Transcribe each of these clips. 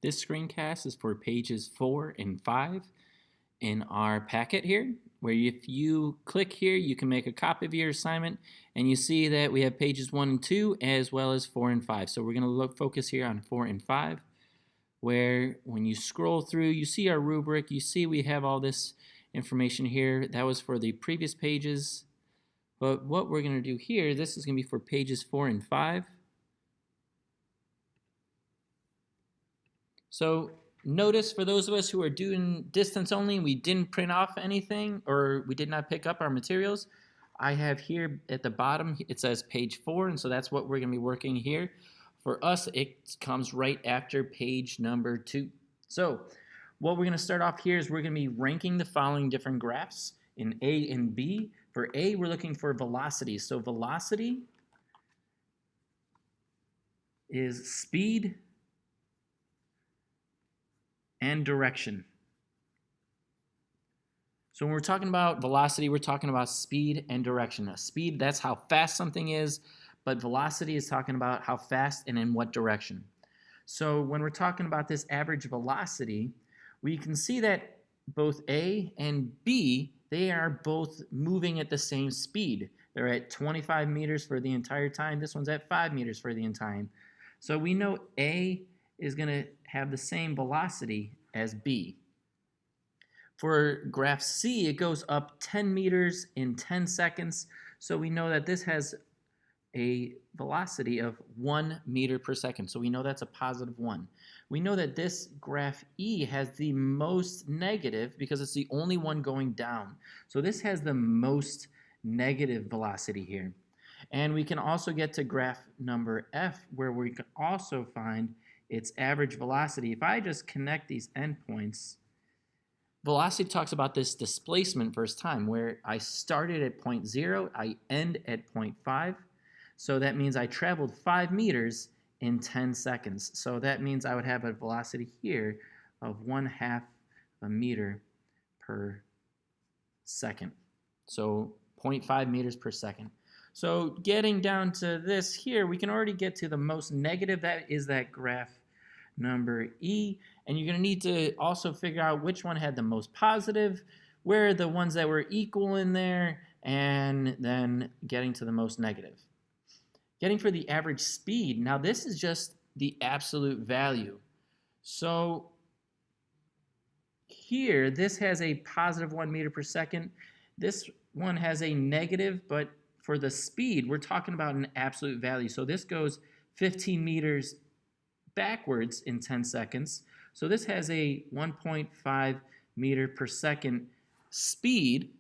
This screencast is for pages 4 and 5 in our packet here, where if you click here, you can make a copy of your assignment, and you see that we have pages 1 and 2 as well as 4 and 5. So we're going to focus here on 4 and 5, where when you scroll through, you see our rubric, you see we have all this information here. That was for the previous pages, but what we're going to do here, this is going to be for pages 4 and 5. So notice for those of us who are doing distance only, we didn't print off anything or we did not pick up our materials. I have here at the bottom, it says page 4, and so that's what we're going to be working here. For us, it comes right after page number 2. So what we're going to start off here is we're going to be ranking the following different graphs in A and B. For A, we're looking for velocity. So velocity is speed and direction. So when we're talking about velocity, we're talking about speed and direction. Now, speed, that's how fast something is, but velocity is talking about how fast and in what direction. So when we're talking about this average velocity, we can see that both A and B, they are both moving at the same speed. They're at 25 meters for the entire time. This one's at 5 meters for the entire time. So we know A is going to have the same velocity as B. For graph C, it goes up 10 meters in 10 seconds. So we know that this has a velocity of 1 meter per second. So we know that's a positive 1. We know that this graph E has the most negative because it's the only one going down. So this has the most negative velocity here. And we can also get to graph number F, where we can also find its average velocity. If I just connect these endpoints, velocity talks about this displacement versus time, where I started at point 0, I end at point 5. So that means I traveled 5 meters in 10 seconds. So that means I would have a velocity here of 1/2 a meter per second. So 0.5 meters per second. So getting down to this here, we can already get to the most negative. That is that graph number E. And you're going to need to also figure out which one had the most positive, where are the ones that were equal in there, and then getting to the most negative. Getting for the average speed, now this is just the absolute value. So here, this has a positive 1 meter per second. This one has a negative, but for the speed, we're talking about an absolute value. So this goes 15 meters backwards in 10 seconds. So this has a 1.5 meter per second speed,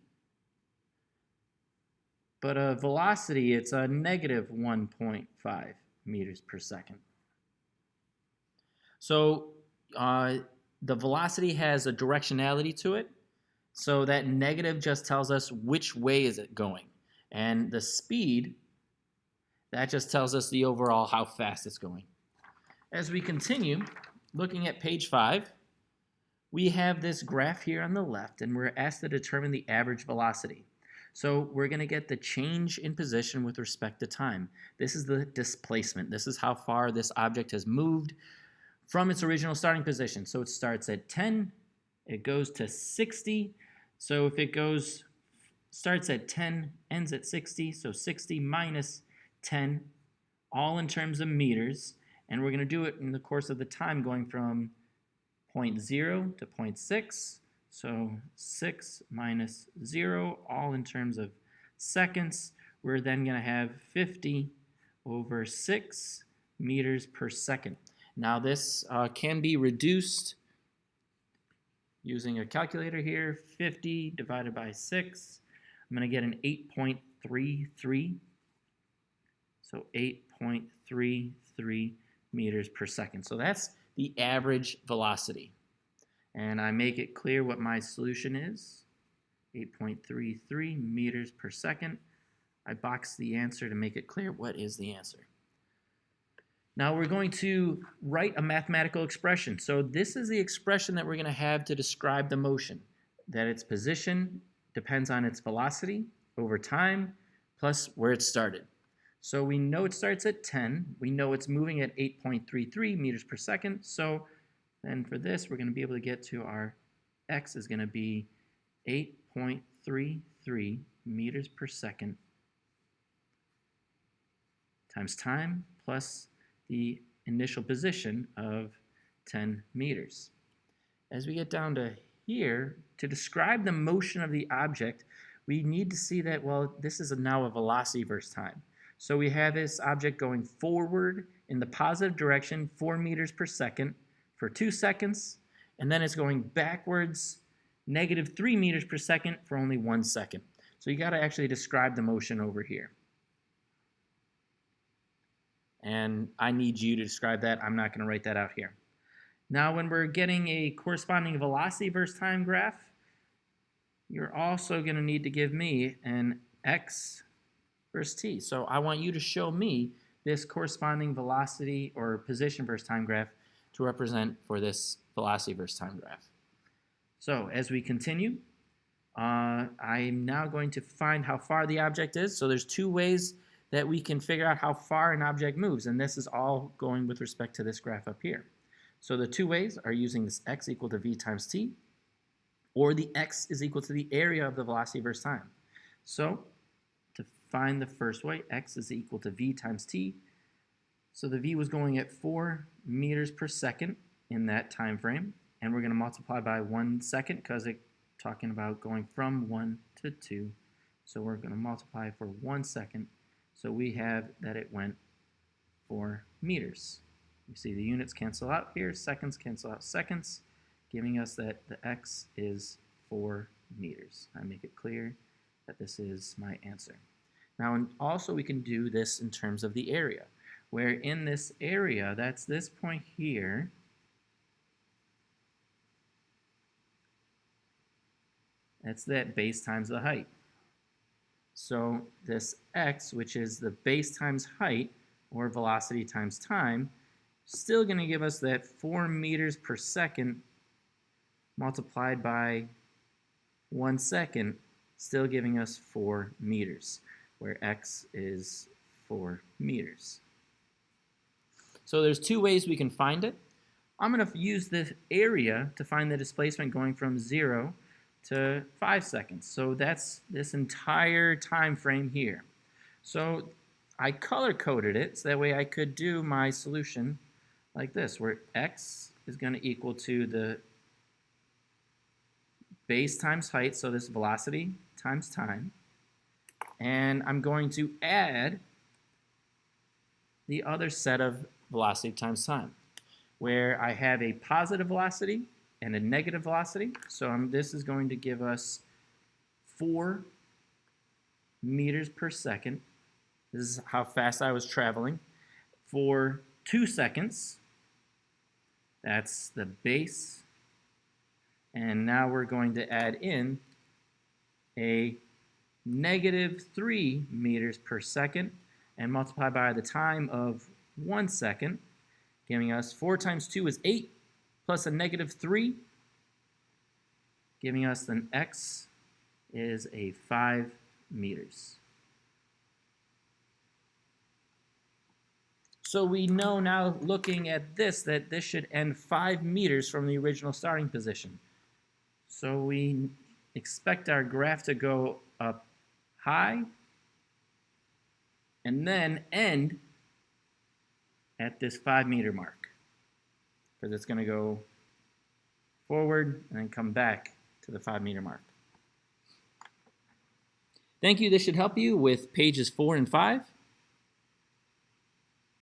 but a velocity, it's a negative 1.5 meters per second. So the velocity has a directionality to it. So that negative just tells us which way is it going. And the speed, that just tells us the overall how fast it's going. As we continue, looking at page 5, we have this graph here on the left, and we're asked to determine the average velocity. So we're going to get the change in position with respect to time. This is the displacement. This is how far this object has moved from its original starting position. So it starts at 10, it goes to 60. So if it starts at 10, ends at 60, so 60 minus 10, all in terms of meters. And we're going to do it in the course of the time going from point 0 to point 6. So 6 minus 0, all in terms of seconds. We're then going to have 50 over 6 meters per second. Now this can be reduced using a calculator here. 50 divided by 6. I'm going to get an 8.33. So 8.33 meters per second. So that's the average velocity. And I make it clear what my solution is. 8.33 meters per second. I box the answer to make it clear what is the answer. Now we're going to write a mathematical expression. So this is the expression that we're going to have to describe the motion. That its position depends on its velocity over time plus where it started. So we know it starts at 10. We know it's moving at 8.33 meters per second. So then for this, we're going to be able to get to our x is going to be 8.33 meters per second times time plus the initial position of 10 meters. As we get down to here, to describe the motion of the object, we need to see that, well, this is now a velocity versus time. So we have this object going forward in the positive direction, 4 meters per second for 2 seconds, and then it's going backwards, -3 meters per second for only 1 second. So you got to actually describe the motion over here. And I need you to describe that. I'm not going to write that out here. Now, when we're getting a corresponding velocity versus time graph, you're also going to need to give me an x versus t. So I want you to show me this corresponding velocity or position versus time graph to represent for this velocity versus time graph. So as we continue, I'm now going to find how far the object is. So there's 2 ways that we can figure out how far an object moves, and this is all going with respect to this graph up here. So the 2 ways are using this x equal to v times t, or the x is equal to the area of the velocity versus time. So to find the first way, x is equal to v times t. So the v was going at 4 meters per second in that time frame, and we're going to multiply by 1 second because it's talking about going from 1 to 2. So we're going to multiply for 1 second. So we have that it went 4 meters. You see the units cancel out here, seconds cancel out seconds, giving us that the x is 4 meters. I make it clear that this is my answer. Now, and also we can do this in terms of the area, where in this area, that's this point here, that's that base times the height. So this x, which is the base times height, or velocity times time, still going to give us that 4 meters per second multiplied by 1 second, still giving us 4 meters, where x is 4 meters. So there's 2 ways we can find it. I'm going to use the area to find the displacement going from 0 to 5 seconds. So that's this entire time frame here. So I color-coded it so that way I could do my solution like this, where x is going to equal to the base times height, so this velocity times time, and I'm going to add the other set of velocity times time, where I have a positive velocity and a negative velocity. So this is going to give us 4 meters per second. This is how fast I was traveling for 2 seconds. That's the base. And now we're going to add in a -3 meters per second and multiply by the time of 1 second, giving us 4 times 2 is 8, plus a -3, giving us an x is a 5 meters. So we know now, looking at this, that this should end 5 meters from the original starting position. So we expect our graph to go up high and then end at this 5 meter mark, because it's going to go forward and then come back to the 5 meter mark. Thank you. This should help you with pages 4 and 5.